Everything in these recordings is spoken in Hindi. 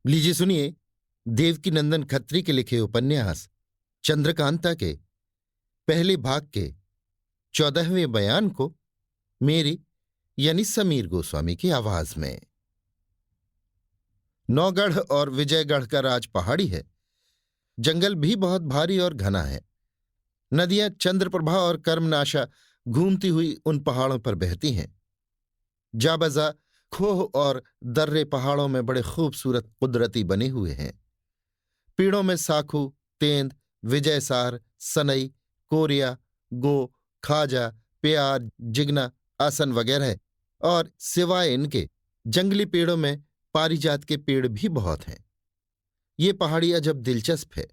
लीजिए सुनिए देवकीनंदन खत्री के लिखे उपन्यास चंद्रकांता के पहले भाग के 14वें बयान को मेरी यानी समीर गोस्वामी की आवाज में। नौगढ़ और विजयगढ़ का राज पहाड़ी है। जंगल भी बहुत भारी और घना है। नदियां चंद्रप्रभा और कर्मनाशा घूमती हुई उन पहाड़ों पर बहती हैं। जाबजा खोह और दर्रे पहाड़ों में बड़े खूबसूरत कुदरती बने हुए हैं। पेड़ों में साखू, तेंद, विजयसार, सनई, कोरिया, गो, खाजा, प्यार, जिगना, आसन वगैरह, और सिवाय इनके जंगली पेड़ों में पारिजात के पेड़ भी बहुत हैं। ये पहाड़ी अजब दिलचस्प है।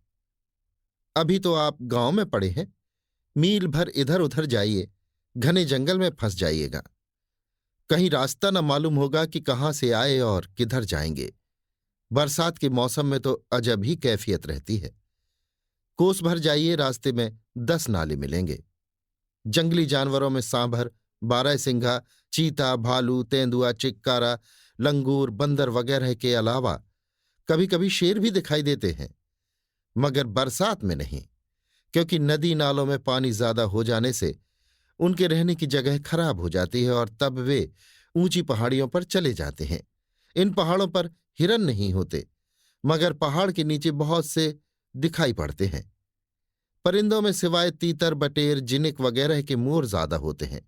अभी तो आप गांव में पड़े हैं, मील भर इधर उधर जाइए, घने जंगल में फंस जाइएगा। कहीं रास्ता न मालूम होगा कि कहाँ से आए और किधर जाएंगे। बरसात के मौसम में तो अजब ही कैफियत रहती है। कोस भर जाइए, रास्ते में 10 नाले मिलेंगे। जंगली जानवरों में सांभर, बारहसिंघा, चीता, भालू, तेंदुआ, चिक्कारा, लंगूर, बंदर वगैरह के अलावा कभी कभी शेर भी दिखाई देते हैं, मगर बरसात में नहीं, क्योंकि नदी नालों में पानी ज्यादा हो जाने से उनके रहने की जगह खराब हो जाती है और तब वे ऊंची पहाड़ियों पर चले जाते हैं। इन पहाड़ों पर हिरन नहीं होते, मगर पहाड़ के नीचे बहुत से दिखाई पड़ते हैं। परिंदों में सिवाय तीतर, बटेर, जिनिक वगैरह के मोर ज्यादा होते हैं।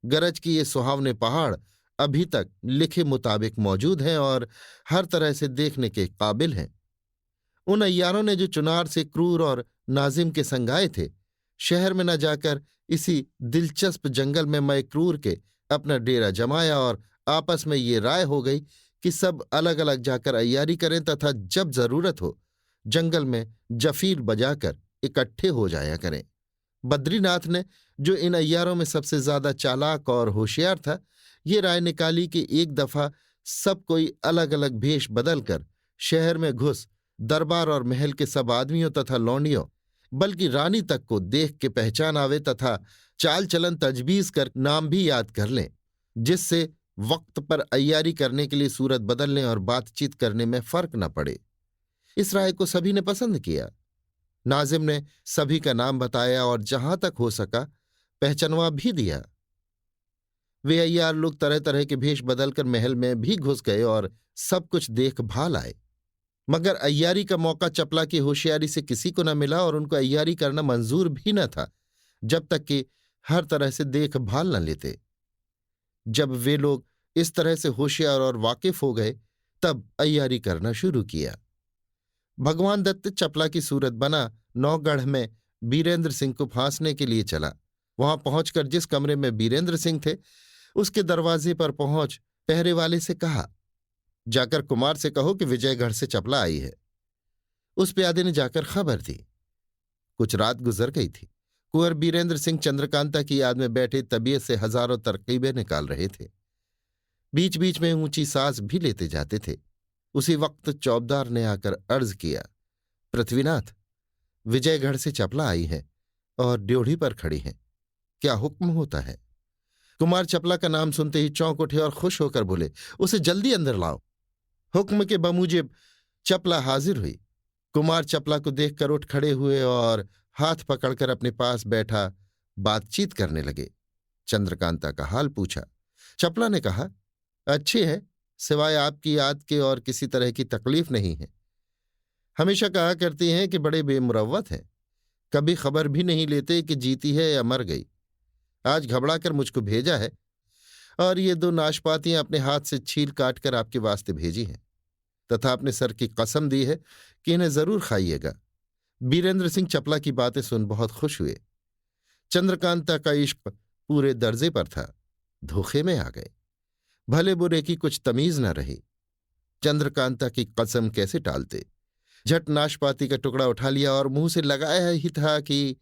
गरज की ये सुहावने पहाड़ अभी तक लिखे मुताबिक मौजूद हैं और हर तरह से देखने के काबिल हैं। उन अय्यारों ने जो चुनार से क्रूर और नाजिम के संग आए थे, शहर में न जाकर इसी दिलचस्प जंगल में मैं क्रूर के अपना डेरा जमाया और आपस में ये राय हो गई कि सब अलग अलग जाकर अय्यारी करें तथा जब जरूरत हो जंगल में जफीर बजाकर इकट्ठे हो जाया करें। बद्रीनाथ ने, जो इन अय्यारों में सबसे ज्यादा चालाक और होशियार था, ये राय निकाली कि एक दफा सब कोई अलग अलग भेष बदलकर शहर में घुस दरबार और महल के सब आदमियों तथा लौंडियों, बल्कि रानी तक को देख के पहचान आवे तथा चाल चलन तजबीज कर नाम भी याद कर लें, जिससे वक्त पर अय्यारी करने के लिए सूरत बदलने और बातचीत करने में फर्क न पड़े। इस राय को सभी ने पसंद किया। नाजिम ने सभी का नाम बताया और जहां तक हो सका पहचानवा भी दिया। वे अय्यार लोग तरह तरह के भेष बदलकर महल में भी घुस गए और सब कुछ देख भाल आए, मगर अय्यारी का मौका चपला की होशियारी से किसी को न मिला और उनको अय्यारी करना मंजूर भी न था जब तक कि हर तरह से देखभाल न लेते। जब वे लोग इस तरह से होशियार और वाकिफ हो गए, तब अय्यारी करना शुरू किया। भगवान दत्त चपला की सूरत बना नौगढ़ में बीरेंद्र सिंह को फांसने के लिए चला। वहां पहुंचकर जिस कमरे में बीरेंद्र सिंह थे, उसके दरवाजे पर पहुंच पहरे वाले से कहा, जाकर कुमार से कहो कि विजयगढ़ से चपला आई है। उस प्यादे ने जाकर खबर दी। कुछ रात गुजर गई थी। कुंवर बीरेंद्र सिंह चंद्रकांता की याद में बैठे तबीयत से हजारों तरकीबें निकाल रहे थे। बीच बीच में ऊंची सांस भी लेते जाते थे। उसी वक्त चौबदार ने आकर अर्ज किया, पृथ्वीनाथ, विजयगढ़ से चपला आई है और ड्योढ़ी पर खड़ी हैं, क्या हुक्म होता है? कुमार चपला का नाम सुनते ही चौंक उठे और खुश होकर बोले, उसे जल्दी अंदर लाओ। हुक्म के बमूजिब चपला हाजिर हुई। कुमार चपला को देखकर उठ खड़े हुए और हाथ पकड़कर अपने पास बैठा बातचीत करने लगे। चंद्रकांता का हाल पूछा। चपला ने कहा, अच्छी है, सिवाय आपकी याद के और किसी तरह की तकलीफ नहीं है। हमेशा कहा करती हैं कि बड़े बेमुरव्वत हैं, कभी खबर भी नहीं लेते कि जीती है या मर गई। आज घबराकर मुझको भेजा है और ये 2 नाशपातियां अपने हाथ से छील काट कर आपके वास्ते भेजी हैं, तथा अपने सर की कसम दी है कि इन्हें जरूर खाइएगा। बीरेंद्र सिंह चपला की बातें सुन बहुत खुश हुए। चंद्रकांता का इश्क पूरे दर्जे पर था। धोखे में आ गए। भले बुरे की कुछ तमीज न रही। चंद्रकांता की कसम कैसे टालते। झट नाशपाती का टुकड़ा उठा लिया और मुंह से लगाया ही था कि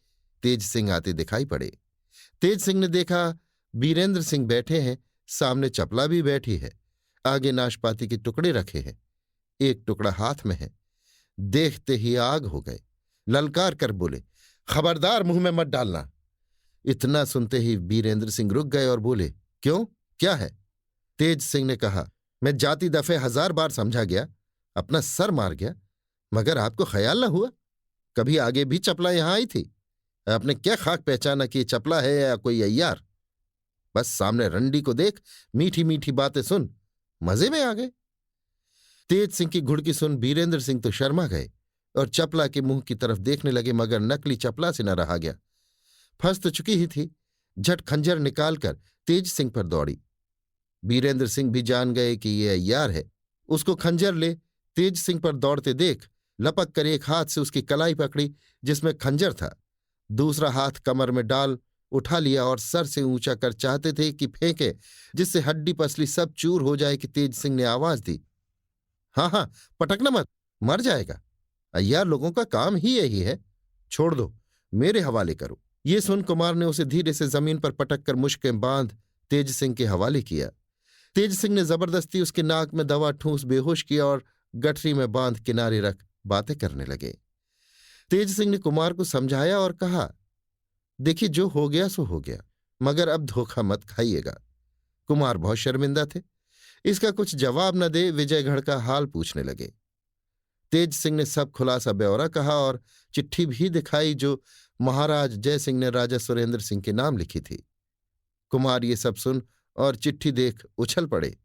तेज सिंह आते दिखाई पड़े। तेज सिंह ने देखा बीरेंद्र सिंह बैठे हैं, सामने चपला भी बैठी है, आगे नाशपाती के टुकड़े रखे हैं, एक टुकड़ा हाथ में है। देखते ही आग हो गए। ललकार कर बोले, खबरदार, मुंह में मत डालना। इतना सुनते ही बीरेंद्र सिंह रुक गए और बोले, क्यों, क्या है? तेज सिंह ने कहा, मैं जाति दफे 1000 बार समझा गया, अपना सर मार गया। मगर आपको ख्याल न हुआ? कभी आगे भी चपला यहां आई थी? आपने क्या खाक पहचाना कि ये चपला है या कोई अय्यार? बस सामने रंडी को देख, मीठी मीठी बातें सुन, मजे में आ गए। तेज सिंह की घुड़की सुन बीरेंद्र सिंह तो शर्मा गए और चपला के मुंह की तरफ देखने लगे, मगर नकली चपला से न रहा गया। फंस तो चुकी ही थी, झट खंजर निकालकर तेज सिंह पर दौड़ी। बीरेंद्र सिंह भी जान गए कि ये अय्यार है। उसको खंजर ले तेज सिंह पर दौड़ते देख लपक कर एक हाथ से उसकी कलाई पकड़ी जिसमें खंजर था, दूसरा हाथ कमर में डाल उठा लिया और सर से ऊंचा कर चाहते थे कि फेंके, जिससे हड्डी पसली सब चूर हो जाए कि तेज सिंह ने आवाज दी, हाँ हाँ, पटकना मत, मर जाएगा। अय्यार लोगों का काम ही यही है, छोड़ दो, मेरे हवाले करो। ये सुन कुमार ने उसे धीरे से जमीन पर पटक कर मुश्कें बांध तेज सिंह के हवाले किया। तेज सिंह ने जबरदस्ती उसके नाक में दवा ठूंस बेहोश किया और गठरी में बांध किनारे रख बातें करने लगे। तेज सिंह ने कुमार को समझाया और कहा, देखिए जो हो गया सो हो गया, मगर अब धोखा मत खाइएगा। कुमार बहुत शर्मिंदा थे। इसका कुछ जवाब न दे विजयगढ़ का हाल पूछने लगे। तेज सिंह ने सब खुलासा ब्यौरा कहा और चिट्ठी भी दिखाई जो महाराज जय सिंह ने राजा सुरेंद्र सिंह के नाम लिखी थी। कुमार ये सब सुन और चिट्ठी देख उछल पड़े।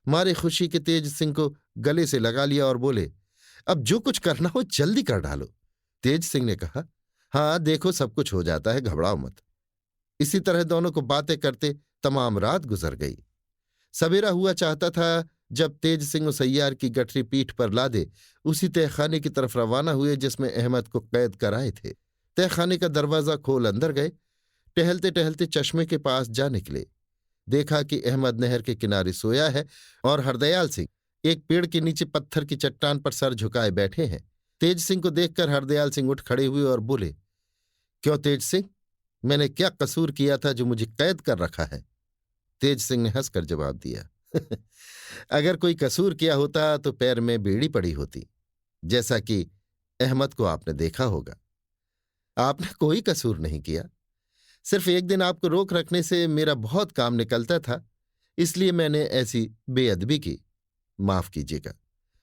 मारे खुशी के तेज सिंह को गले से लगा लिया और बोले, अब जो कुछ करना हो जल्दी कर डालो। तेज सिंह ने कहा, हाँ देखो सब कुछ हो जाता है, घबराओ मत। इसी तरह दोनों को बातें करते तमाम रात गुजर गई। सवेरा हुआ चाहता था जब तेज सिंह उस अय्यार की गठरी पीठ पर लादे उसी तहखाने की तरफ रवाना हुए जिसमें अहमद को कैद कराए थे। तहखाने का दरवाजा खोल अंदर गए। टहलते टहलते चश्मे के पास जा निकले। देखा कि अहमद नहर के किनारे सोया है और हरदयाल सिंह एक पेड़ के नीचे पत्थर की चट्टान पर सर झुकाए बैठे हैं। तेज सिंह को देखकर हरदयाल सिंह उठ खड़े हुए और बोले, क्यों तेज सिंह, मैंने क्या कसूर किया था जो मुझे कैद कर रखा है? तेज सिंह ने हंसकर जवाब दिया, अगर कोई कसूर किया होता तो पैर में बेड़ी पड़ी होती, जैसा कि अहमद को आपने देखा होगा। आपने कोई कसूर नहीं किया, सिर्फ एक दिन आपको रोक रखने से मेरा बहुत काम निकलता था, इसलिए मैंने ऐसी बेअदबी की, माफ कीजिएगा।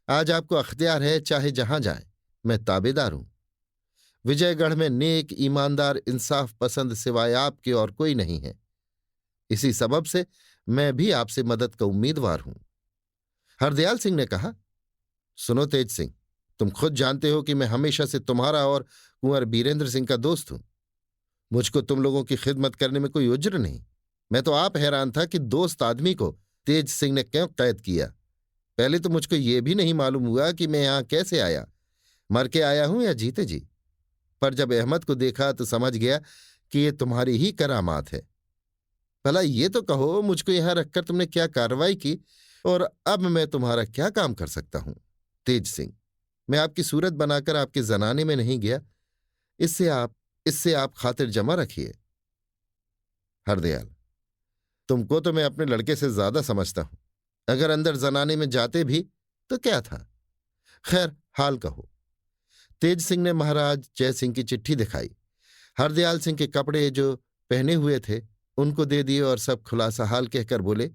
आज आपको अख्तियार है, चाहे जहां जाए, मैं ताबेदार हूं। विजयगढ़ में नेक, ईमानदार, इंसाफ पसंद सिवाय आपके और कोई नहीं है। इसी सबब से मैं भी आपसे मदद का उम्मीदवार हूं। हरदयाल सिंह ने कहा, सुनो तेज सिंह, तुम खुद जानते हो कि मैं हमेशा से तुम्हारा और कुंवर बीरेंद्र सिंह का दोस्त हूं। मुझको तुम लोगों की खिदमत करने में कोई उज्र नहीं। मैं तो आप हैरान था कि दोस्त आदमी को तेज सिंह ने क्यों कैद किया। पहले तो मुझको ये भी नहीं मालूम हुआ कि मैं यहां कैसे आया, मर के आया हूं या जीते जी। पर जब अहमद को देखा तो समझ गया कि ये तुम्हारी ही करामात है। भला ये तो कहो, मुझको यहां रखकर तुमने क्या कार्रवाई की और अब मैं तुम्हारा क्या काम कर सकता हूं? तेज सिंह, मैं आपकी सूरत बनाकर आपके जनाने में नहीं गया, इससे आप खातिर जमा रखिए। हरदयाल, तुमको तो मैं अपने लड़के से ज्यादा समझता हूं। अगर अंदर जनाने में जाते भी तो क्या था? खैर, हाल कहो। तेज सिंह ने महाराज जय सिंह की चिट्ठी दिखाई। हरदयाल सिंह के कपड़े जो पहने हुए थे उनको दे दिए और सब खुलासा हाल कहकर बोले,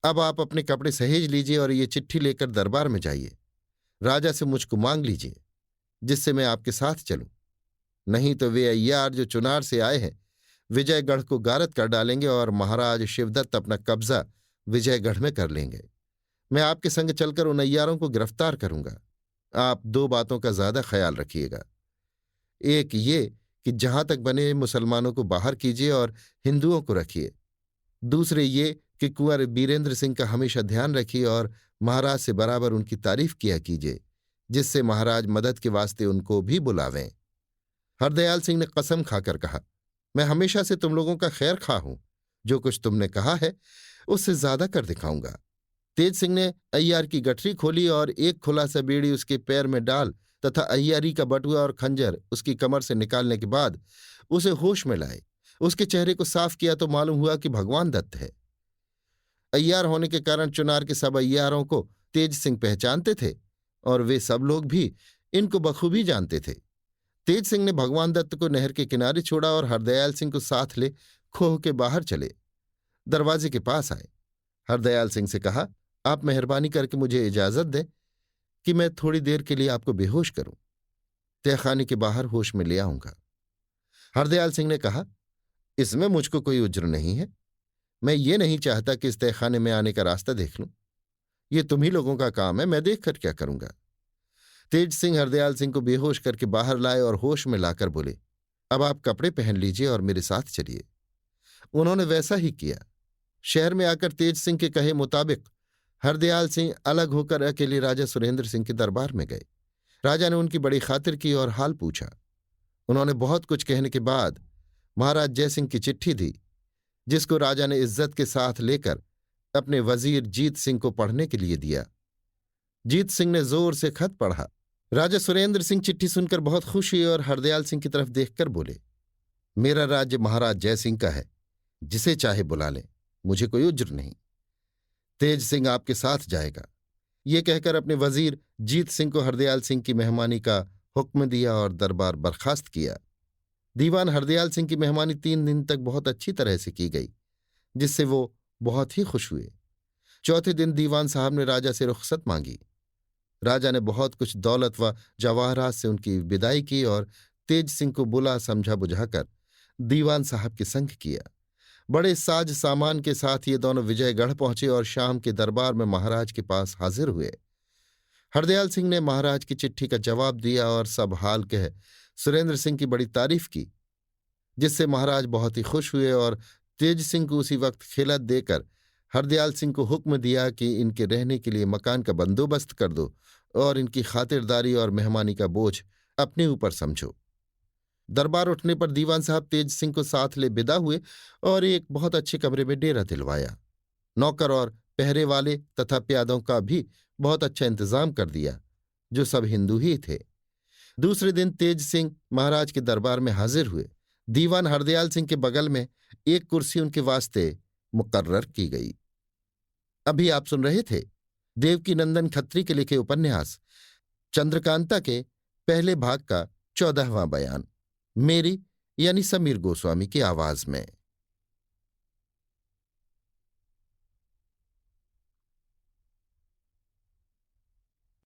अब आप अपने कपड़े सहेज लीजिए और ये चिट्ठी लेकर दरबार में जाइए। राजा से मुझको मांग लीजिए, जिससे मैं आपके साथ चलूं। नहीं तो वे अय्यार जो चुनार से आए हैं विजयगढ़ को गारत कर डालेंगे और महाराज शिवदत्त अपना कब्जा विजयगढ़ में कर लेंगे। मैं आपके संग चलकर उन अय्यारों को गिरफ्तार करूंगा। आप दो बातों का ज्यादा ख्याल रखिएगा। एक ये कि जहां तक बने मुसलमानों को बाहर कीजिए और हिंदुओं को रखिए। दूसरे ये कि कुंवर बीरेंद्र सिंह का हमेशा ध्यान रखिए और महाराज से बराबर उनकी तारीफ किया कीजिए, जिससे महाराज मदद के वास्ते उनको भी बुलावें। हरदयाल सिंह ने कसम खाकर कहा, मैं हमेशा से तुम लोगों का खैर खा हूं। जो कुछ तुमने कहा है उससे ज्यादा कर दिखाऊंगा। तेज सिंह ने अय्यार की गठरी खोली और एक खुला सा बेड़ी उसके पैर में डाल तथा अय्यारी का बटुआ और खंजर उसकी कमर से निकालने के बाद उसे होश में लाए। उसके चेहरे को साफ किया तो मालूम हुआ कि भगवान दत्त है। अय्यार होने के कारण चुनार के सब अय्यारों को तेज सिंह पहचानते थे और वे सब लोग भी इनको बखूबी जानते थे। तेज सिंह ने भगवान दत्त को नहर के किनारे छोड़ा और हरदयाल सिंह को साथ ले खोह के बाहर चले। दरवाजे के पास आए। हरदयाल सिंह से कहा, आप मेहरबानी करके मुझे इजाजत दें कि मैं थोड़ी देर के लिए आपको बेहोश करूं, तहखाने के बाहर होश में ले आऊंगा। हरदयाल सिंह ने कहा, इसमें मुझको कोई उज्र नहीं है। मैं ये नहीं चाहता कि इस तहखाने में आने का रास्ता देख लूं। ये तुम ही लोगों का काम है, मैं देख कर क्या करूंगा। तेज सिंह हरदयाल सिंह को बेहोश करके बाहर लाए और होश में लाकर बोले, अब आप कपड़े पहन लीजिए और मेरे साथ चलिए। उन्होंने वैसा ही किया। शहर में आकर तेज सिंह के कहे मुताबिक हरदयाल सिंह अलग होकर अकेले राजा सुरेंद्र सिंह के दरबार में गए। राजा ने उनकी बड़ी खातिर की और हाल पूछा। उन्होंने बहुत कुछ कहने के बाद महाराज जयसिंह की चिट्ठी दी, जिसको राजा ने इज्जत के साथ लेकर अपने वजीर जीत सिंह को पढ़ने के लिए दिया। जीत सिंह ने जोर से खत पढ़ा। राजा सुरेंद्र सिंह चिट्ठी सुनकर बहुत खुश हुए और हरदयाल सिंह की तरफ देखकर बोले, मेरा राज्य महाराज जयसिंह का है, जिसे चाहे बुला लें, मुझे कोई उज्र नहीं। तेज सिंह आपके साथ जाएगा। ये कहकर अपने वजीर जीत सिंह को हरदयाल सिंह की मेहमानी का हुक्म दिया और दरबार बर्खास्त किया। दीवान हरदयाल सिंह की मेहमानी 3 दिन तक बहुत अच्छी तरह से की गई, जिससे वो बहुत ही खुश हुए। चौथे दिन दीवान साहब ने राजा से रुखसत मांगी। राजा ने बहुत कुछ दौलत व जवाहरात से उनकी विदाई की और तेज सिंह को बुला समझा बुझाकर दीवान साहब के संग किया। बड़े साज सामान के साथ ये दोनों विजयगढ़ पहुंचे और शाम के दरबार में महाराज के पास हाजिर हुए। हरदयाल सिंह ने महाराज की चिट्ठी का जवाब दिया और सब हाल कह सुरेंद्र सिंह की बड़ी तारीफ की, जिससे महाराज बहुत ही खुश हुए और तेज सिंह को उसी वक्त खिलत देकर हरदयाल सिंह को हुक्म दिया कि इनके रहने के लिए मकान का बंदोबस्त कर दो और इनकी खातिरदारी और मेहमानी का बोझ अपने ऊपर समझो। दरबार उठने पर दीवान साहब तेज सिंह को साथ ले विदा हुए और एक बहुत अच्छे कमरे में डेरा दिलवाया। नौकर और पहरे वाले तथा प्यादों का भी बहुत अच्छा इंतजाम कर दिया, जो सब हिंदू ही थे। दूसरे दिन तेज सिंह महाराज के दरबार में हाजिर हुए। दीवान हरदयाल सिंह के बगल में एक कुर्सी उनके वास्ते मुकर्रर की गई। अभी आप सुन रहे थे देवकीनंदन खत्री के लिखे उपन्यास चंद्रकांता के पहले भाग का 14वां बयान, मेरी यानी समीर गोस्वामी की आवाज में।